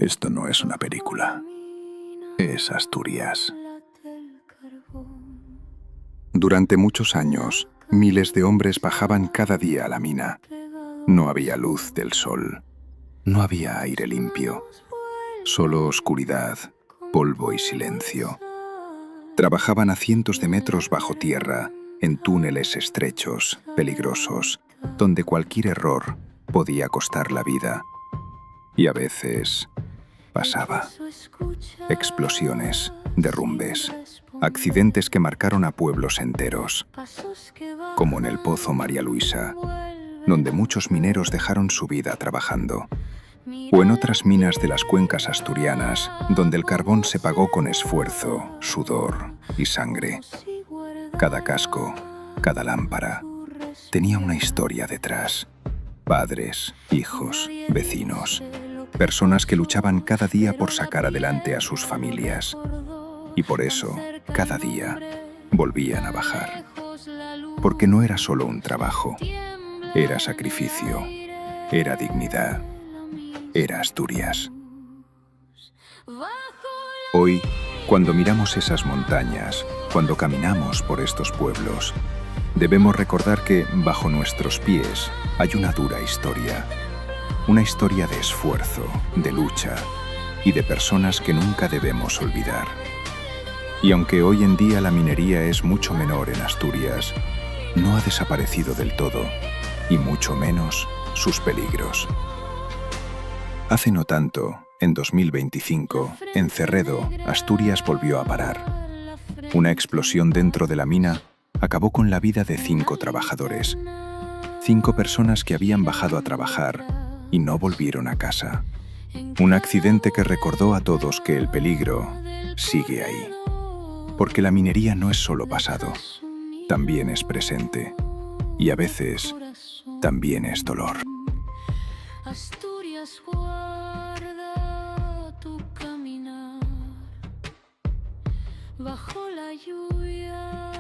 Esto no es una película. Es Asturias. Durante muchos años, miles de hombres bajaban cada día a la mina. No había luz del sol. No había aire limpio. Solo oscuridad, polvo y silencio. Trabajaban a cientos de metros bajo tierra, en túneles estrechos, peligrosos, donde cualquier error podía costar la vida. Y a veces pasaba. Explosiones, derrumbes, accidentes que marcaron a pueblos enteros, como en el Pozo María Luisa, donde muchos mineros dejaron su vida trabajando, o en otras minas de las cuencas asturianas, donde el carbón se pagó con esfuerzo, sudor y sangre. Cada casco, cada lámpara, tenía una historia detrás. Padres, hijos, vecinos, personas que luchaban cada día por sacar adelante a sus familias. Y por eso, cada día, volvían a bajar. Porque no era solo un trabajo, era sacrificio, era dignidad, era Asturias. Hoy, cuando miramos esas montañas, cuando caminamos por estos pueblos, debemos recordar que, bajo nuestros pies, hay una dura historia. Una historia de esfuerzo, de lucha y de personas que nunca debemos olvidar. Y aunque hoy en día la minería es mucho menor en Asturias, no ha desaparecido del todo, y mucho menos sus peligros. Hace no tanto, en 2025, en Cerredo, Asturias volvió a parar. Una explosión dentro de la mina acabó con la vida de 5 trabajadores. 5 personas que habían bajado a trabajar y no volvieron a casa. Un accidente que recordó a todos que el peligro sigue ahí. Porque la minería no es solo pasado, también es presente. Y a veces, también es dolor. Asturias guarda tu caminar bajo la lluvia.